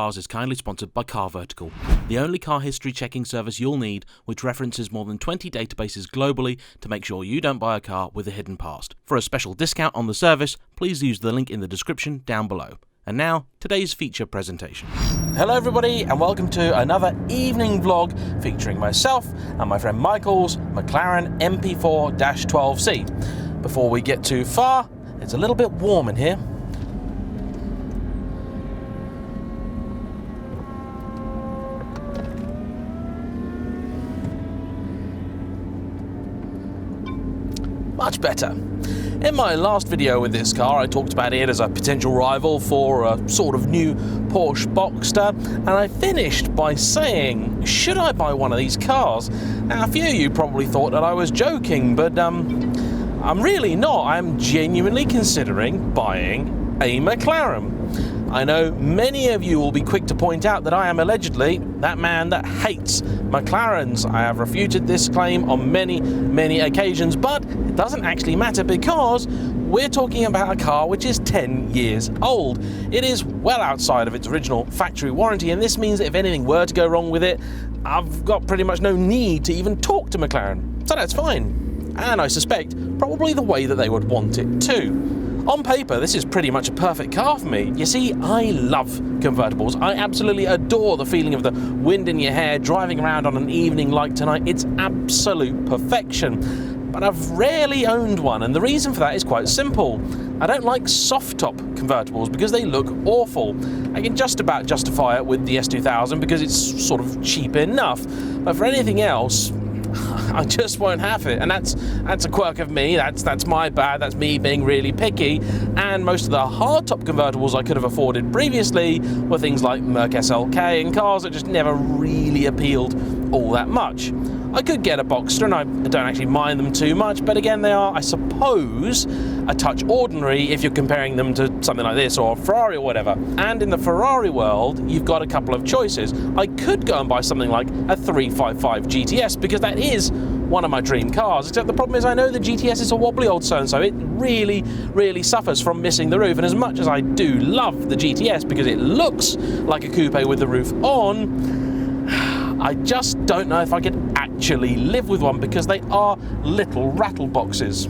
Cars is kindly sponsored by Convertible, the only car history checking service you'll need, which references more than 20 databases globally to make sure you don't buy a car with a hidden past. For a special discount on the service, please use the link in the description down below. And now, today's feature presentation. Hello everybody and welcome to another evening vlog featuring myself and my friend Michael's McLaren MP4-12C. Before we get too far, it's a little bit warm in here. Much better. In my last video with this car, I talked about it as a potential rival for a sort of new Porsche Boxster, and I finished by saying, should I buy one of these cars? Now, a few of you probably thought that I was joking, but I'm really not. I'm genuinely considering buying a McLaren. I know many of you will be quick to point out that I am allegedly that man that hates McLarens. I have refuted this claim on many occasions, but it doesn't actually matter because we're talking about a car which is 10 years old. It is well outside of its original factory warranty, and this means that if anything were to go wrong with it, I've got pretty much no need to even talk to McLaren. So that's fine. And I suspect probably the way that they would want it too. On paper, this is pretty much a perfect car for me. You see, I love convertibles. I absolutely adore the feeling of the wind in your hair driving around on an evening like tonight. It's absolute perfection. But I've rarely owned one, and the reason for that is quite simple. I don't like soft-top convertibles because they look awful. I can just about justify it with the S2000 because it's sort of cheap enough. But for anything else, I just won't have it, and that's a quirk of me. That's my bad. That's me being really picky. And most of the hardtop convertibles I could have afforded previously were things like Merc SLK and cars that just never really appealed all that much. I could get a Boxster, and I don't actually mind them too much, but again, they are, I suppose, a touch ordinary if you're comparing them to something like this or a Ferrari or whatever. And in the Ferrari world, you've got a couple of choices. I could go and buy something like a 355 GTS because that is one of my dream cars, except the problem is I know the GTS is a wobbly old so-and-so. It really suffers from missing the roof, and as much as I do love the GTS because it looks like a coupe with the roof on, I just don't know if I could actually live with one because they are little rattle boxes.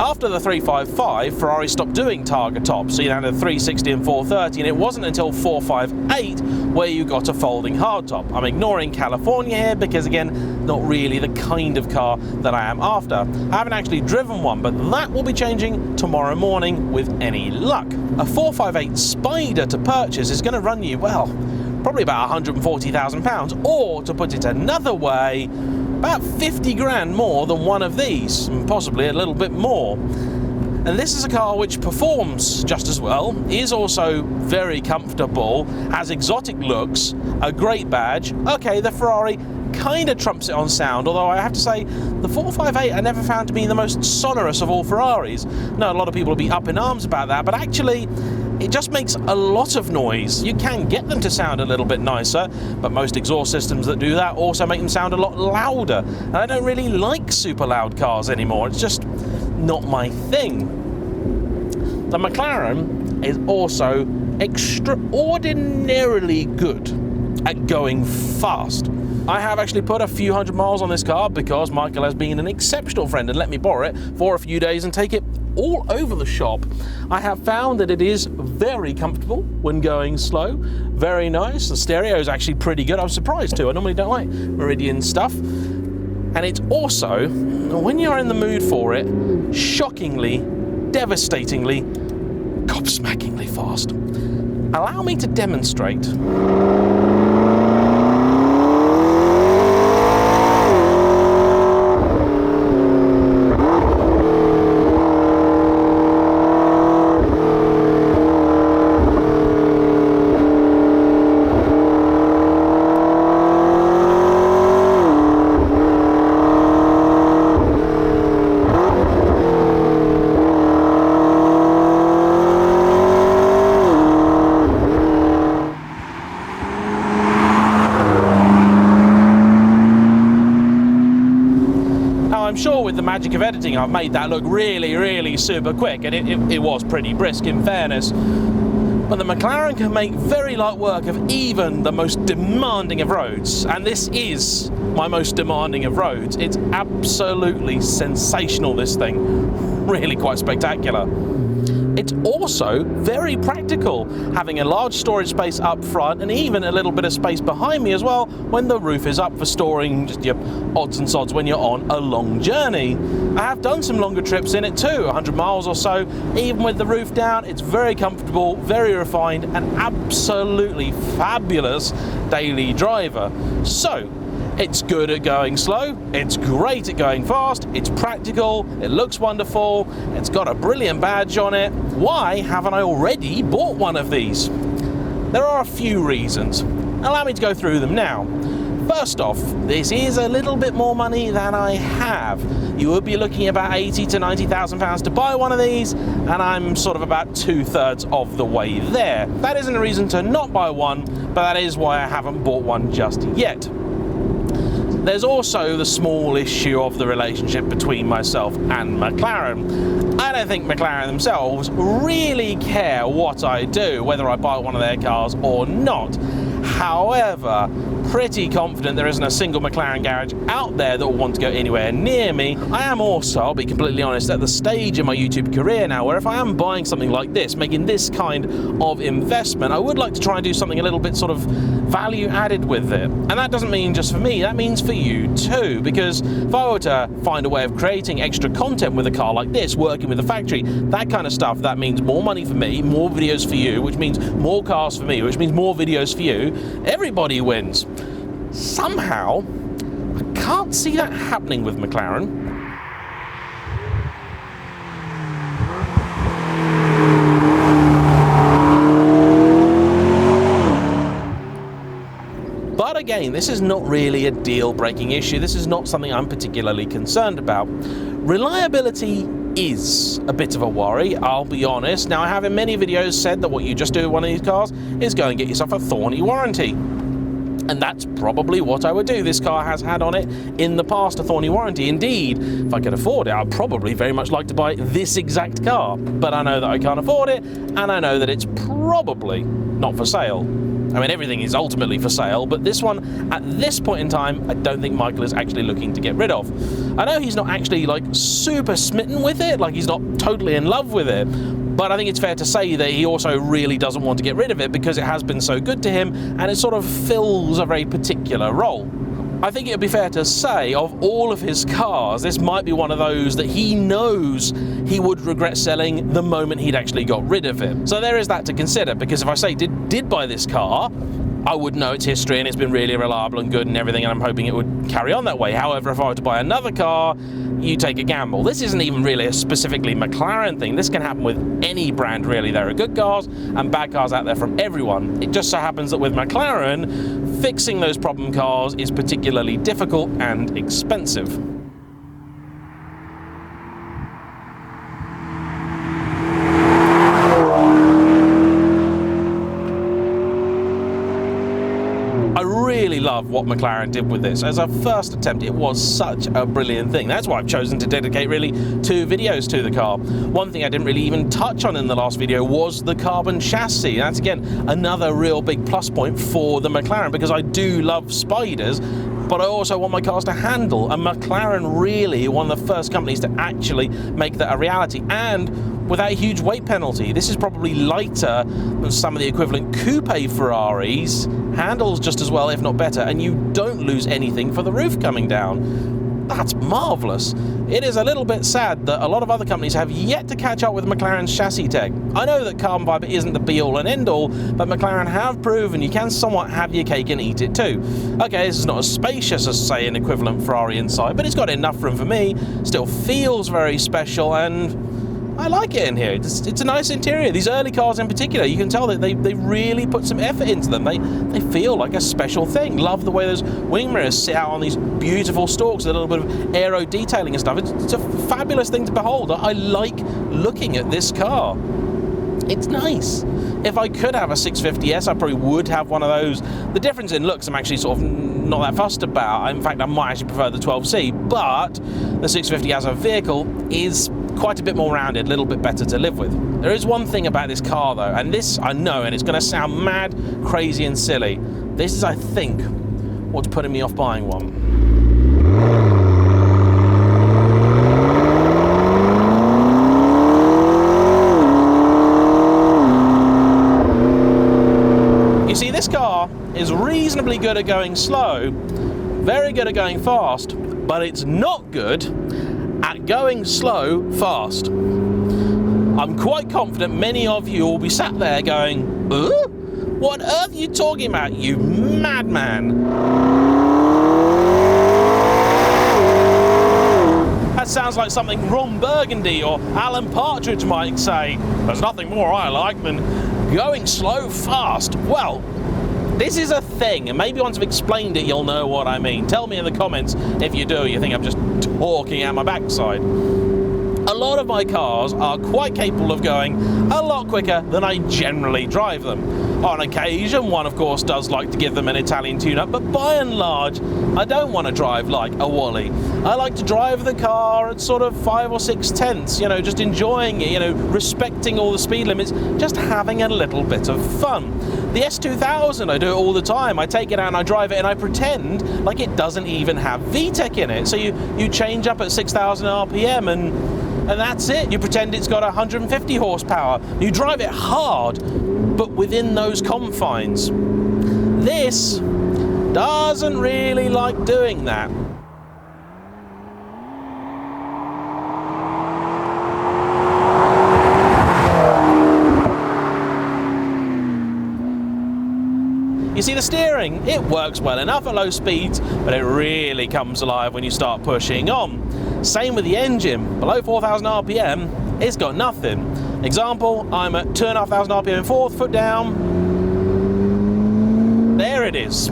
After the 355, Ferrari stopped doing Targa tops, so you had a 360 and 430, and it wasn't until 458 where you got a folding hardtop. I'm ignoring California here because, again, not really the kind of car that I am after. I haven't actually driven one, but that will be changing tomorrow morning with any luck. A 458 Spider to purchase is going to run you, well, probably about £140,000, or to put it another way, about 50 grand more than one of these, and possibly a little bit more. And this is a car which performs just as well, is also very comfortable, has exotic looks, a great badge. Okay, the Ferrari kind of trumps it on sound, although I have to say the 458 I never found to be the most sonorous of all Ferraris. No, a lot of people will be up in arms about that, but actually it just makes a lot of noise. You can get them to sound a little bit nicer, but most exhaust systems that do that also make them sound a lot louder. And I don't really like super loud cars anymore. It's just not my thing. The McLaren is also extraordinarily good at going fast. I have actually put a few hundred miles on this car because Michael has been an exceptional friend and let me borrow it for a few days and take it all over the shop. I have found that it is very comfortable when going slow, very nice. The stereo is actually pretty good. I was surprised too. I normally don't like Meridian stuff. And it's also, when you're in the mood for it, shockingly, devastatingly, gobsmackingly fast. Allow me to demonstrate. magic of editing, I've made that look really, really super quick, and it was pretty brisk in fairness. But the McLaren can make very light work of even the most demanding of roads, and this is my most demanding of roads. It's absolutely sensational, this thing. Really quite spectacular. It's also very practical, having a large storage space up front and even a little bit of space behind me as well when the roof is up for storing just your odds and sods when you're on a long journey. I have done some longer trips in it too, 100 miles or so. Even with the roof down, it's very comfortable, very refined, and absolutely fabulous daily driver. So, it's good at going slow, it's great at going fast, it's practical, it looks wonderful, it's got a brilliant badge on it. Why haven't I already bought one of these? There are a few reasons. Allow me to go through them now. First off, this is a little bit more money than I have. You would be looking at about 80 to 90,000 pounds to buy one of these, and I'm sort of about 2/3 of the way there. That isn't a reason to not buy one, but that is why I haven't bought one just yet. There's also the small issue of the relationship between myself and McLaren. I don't think McLaren themselves really care what I do, whether I buy one of their cars or not. However, pretty confident there isn't a single McLaren garage out there that will want to go anywhere near me. I am also, I'll be completely honest, at the stage in my YouTube career now where if I am buying something like this, making this kind of investment, I would like to try and do something a little bit sort of value added with it. And that doesn't mean just for me, that means for you too, because if I were to find a way of creating extra content with a car like this, working with the factory, that kind of stuff, that means more money for me, more videos for you, which means more cars for me, which means more videos for you. Everybody wins. Somehow, I can't see that happening with McLaren. But again, this is not really a deal-breaking issue. This is not something I'm particularly concerned about. Reliability is a bit of a worry, I'll be honest. Now, I have in many videos said that what you just do with one of these cars is go and get yourself a thorny warranty. And that's probably what I would do. This car has had on it in the past a thorny warranty. Indeed, if I could afford it, I'd probably very much like to buy this exact car. But I know that I can't afford it, and I know that it's probably not for sale. I mean, everything is ultimately for sale, but this one, at this point in time, I don't think Michael is actually looking to get rid of. I know he's not actually, like, super smitten with it, like he's not totally in love with it, but I think it's fair to say that he also really doesn't want to get rid of it because it has been so good to him, and it sort of fills a very particular role. I think it would be fair to say, of all of his cars, this might be one of those that he knows he would regret selling the moment he'd actually got rid of it. So there is that to consider, because if I say did buy this car, I would know its history and it's been really reliable and good and everything, and I'm hoping it would carry on that way. However, if I were to buy another car, you take a gamble. This isn't even really a specifically McLaren thing. This can happen with any brand, really. There are good cars and bad cars out there from everyone. It just so happens that with McLaren, fixing those problem cars is particularly difficult and expensive. Love what McLaren did with this. As a first attempt, it was such a brilliant thing. That's why I've chosen to dedicate really 2 videos to the car. One thing I didn't really even touch on in the last video was the carbon chassis. That's again another real big plus point for the McLaren, because I do love spiders, but I also want my cars to handle, and McLaren really one of the first companies to actually make that a reality, and without a huge weight penalty. This is probably lighter than some of the equivalent coupe Ferraris, handles just as well, if not better, and you don't lose anything for the roof coming down. That's marvellous. It is a little bit sad that a lot of other companies have yet to catch up with McLaren's chassis tech. I know that carbon fibre isn't the be-all and end-all, but McLaren have proven you can somewhat have your cake and eat it too. Okay, this is not as spacious as, say, an equivalent Ferrari inside, but it's got enough room for me, still feels very special, and I like it in here. It's a nice interior. These early cars in particular, you can tell that they really put some effort into them. They feel like a special thing. Love the way those wing mirrors sit out on these beautiful stalks, a little bit of aero detailing and stuff. It's a fabulous thing to behold. I like looking at this car. It's nice. If I could have a 650S, I probably would have one of those. The difference in looks I'm actually sort of not that fussed about. In fact, I might actually prefer the 12C, but the 650 as a vehicle is quite a bit more rounded, a little bit better to live with. There is one thing about this car though, and this I know, and it's going to sound mad, crazy and silly. This is, I think, what's putting me off buying one. You see, this car is reasonably good at going slow, very good at going fast, but it's not good at going slow fast. I'm quite confident many of you will be sat there going, what on earth are you talking about, you madman? That sounds like something Ron Burgundy or Alan Partridge might say. There's nothing more I like than going slow fast. Well, this is a thing, and maybe once I've explained it, you'll know what I mean. Tell me in the comments if you do, you think I'm just talking out my backside. A lot of my cars are quite capable of going a lot quicker than I generally drive them. On occasion, one of course does like to give them an Italian tune-up, but by and large, I don't want to drive like a Wally. I like to drive the car at sort of 5 or 6 tenths, just enjoying it, respecting all the speed limits, just having a little bit of fun. The S2000, I do it all the time. I take it out and I drive it and I pretend like it doesn't even have VTEC in it. So you change up at 6,000 RPM and that's it. You pretend it's got 150 horsepower. You drive it hard, but within those confines. This doesn't really like doing that. You see, the steering, it works well enough at low speeds, but it really comes alive when you start pushing on. Same with the engine. Below 4,000 RPM, it's got nothing. Example, I'm at 2,500 RPM, fourth foot down. There it is.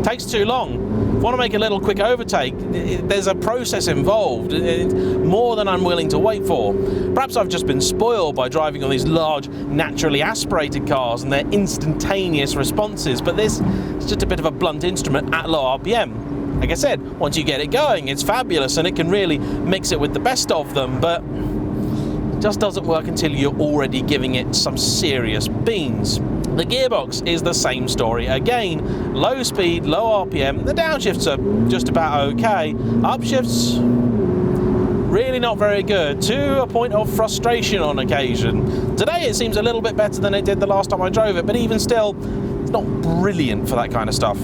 Takes too long. If I want to make a little quick overtake, there's a process involved, more than I'm willing to wait for. Perhaps I've just been spoiled by driving on these large, naturally aspirated cars and their instantaneous responses, but this is just a bit of a blunt instrument at low RPM. Like I said, once you get it going, it's fabulous and it can really mix it with the best of them, but it just doesn't work until you're already giving it some serious beans. The gearbox is the same story again. Low speed, low RPM. The downshifts are just about okay. Upshifts, really not very good, to a point of frustration on occasion. Today it seems a little bit better than it did the last time I drove it, but even still, it's not brilliant for that kind of stuff.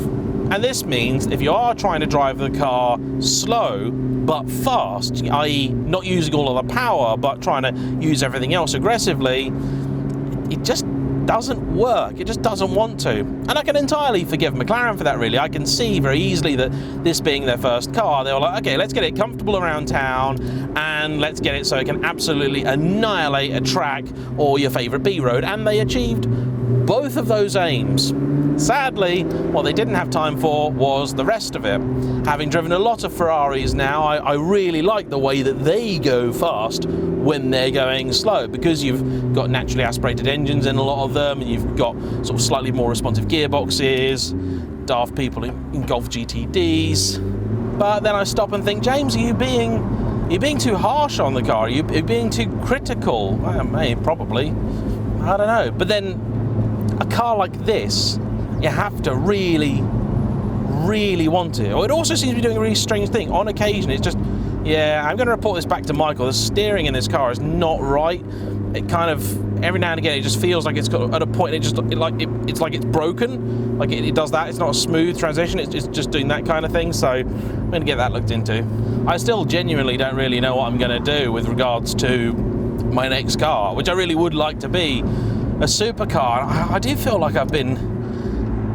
And this means if you are trying to drive the car slow but fast, i.e. not using all of the power but trying to use everything else aggressively, it just doesn't work. It just doesn't want to. And I can entirely forgive McLaren for that, really. I can see very easily that this being their first car, they were like, okay, let's get it comfortable around town and let's get it so it can absolutely annihilate a track or your favourite B road. And they achieved both of those aims. Sadly, what they didn't have time for was the rest of it. Having driven a lot of Ferraris now, I really like the way that they go fast when they're going slow, because you've got naturally aspirated engines in a lot of them, and you've got sort of slightly more responsive gearboxes, daft people in Golf GTDs. But then I stop and think, James, are you being too harsh on the car? Are you being too critical? Probably. I don't know. But then a car like this, you have to really want it. It also seems to be doing a really strange thing. On occasion, it's just, yeah, I'm going to report this back to Michael. The steering in this car is not right. It kind of, every now and again, it just feels like it's got, at a point, it's like it's broken. Like it does that. It's not a smooth transition. It's just doing that kind of thing. So I'm going to get that looked into. I still genuinely don't really know what I'm going to do with regards to my next car, which I really would like to be a supercar. I do feel like I've been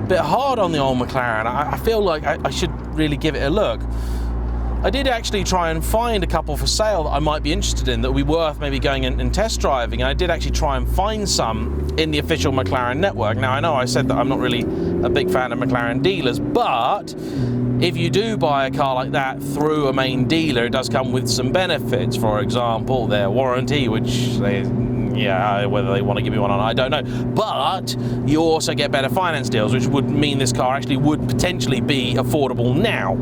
a bit hard on the old McLaren. I feel like I should really give it a look. I did actually try and find a couple for sale that I might be interested in, that would be worth maybe going and test driving, and I did actually try and find some in the official McLaren network. Now, I know I said that I'm not really a big fan of McLaren dealers, but if you do buy a car like that through a main dealer, it does come with some benefits. For example, their warranty, which whether they want to give me one or not, I don't know. But you also get better finance deals, which would mean this car actually would potentially be affordable now.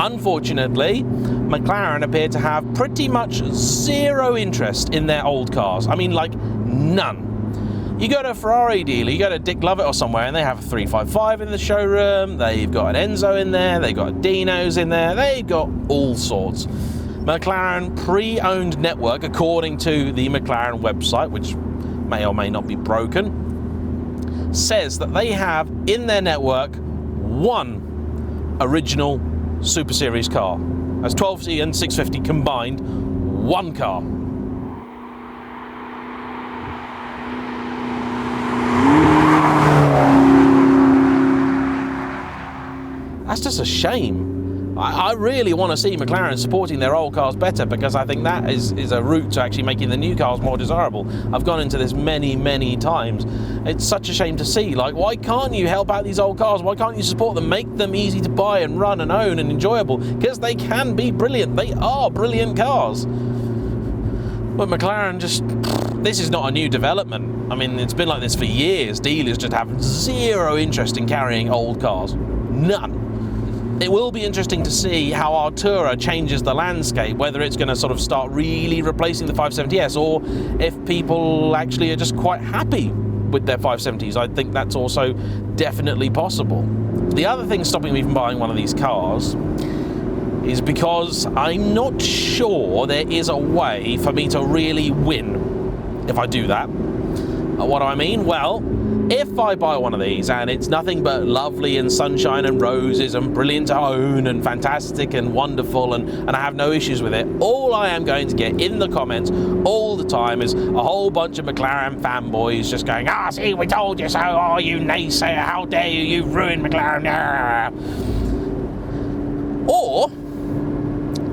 Unfortunately, McLaren appear to have pretty much zero interest in their old cars. I mean, like, none. You go to a Ferrari dealer, you go to Dick Lovett or somewhere, and they have a 355 in the showroom, they've got an Enzo in there, they've got a Dino's in there, they've got all sorts. McLaren pre-owned network, according to the McLaren website, which may or may not be broken, says that they have in their network one original Super Series car. That's 12C and 650 combined, one car. That's just a shame. I really want to see McLaren supporting their old cars better, because I think that is a route to actually making the new cars more desirable. I've gone into this many times. It's such a shame to see. Like, why can't you help out these old cars? Why can't you support them? Make them easy to buy and run and own and enjoyable, because they can be brilliant. They are brilliant cars. But McLaren just... This is not a new development. I mean, it's been like this for years. Dealers just have zero interest in carrying old cars. None. It will be interesting to see how Artura changes the landscape, whether it's going to sort of start really replacing the 570S, or if people actually are just quite happy with their 570s. I think that's also definitely possible. The other thing stopping me from buying one of these cars is because I'm not sure there is a way for me to really win if I do that. What do I mean? Well, if I buy one of these and it's nothing but lovely and sunshine and roses and brilliant to own and fantastic and wonderful, and I have no issues with it, all I am going to get in the comments all the time is a whole bunch of McLaren fanboys just going, "Ah, see, we told you so, oh, you naysayer, how dare you, you've ruined McLaren." Or,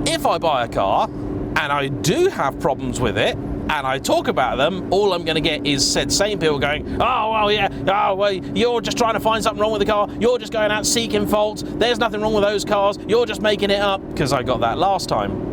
if I buy a car and I do have problems with it, and I talk about them, all I'm going to get is said same people going, "Oh, well, yeah, oh, well, you're just trying to find something wrong with the car, you're just going out seeking faults, there's nothing wrong with those cars, you're just making it up," because I got that last time.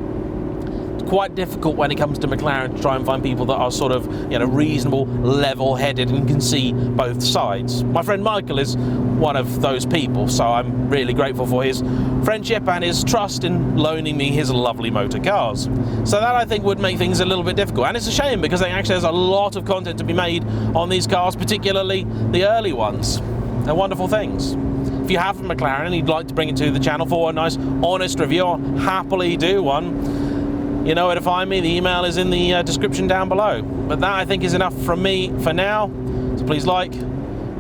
It's quite difficult when it comes to McLaren to try and find people that are sort of, you know, reasonable, level-headed and can see both sides. My friend Michael is one of those people, so I'm really grateful for his friendship and his trust in loaning me his lovely motor cars. So that, I think, would make things a little bit difficult, and it's a shame because there actually has a lot of content to be made on these cars, particularly the early ones. They're wonderful things. If you have a McLaren and you'd like to bring it to the channel for a nice, honest review, I'll happily do one. You know where to find me. The email is in the description down below. But that, I think, is enough from me for now. So please like,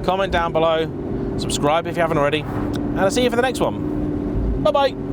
comment down below, subscribe if you haven't already, and I'll see you for the next one. Bye-bye.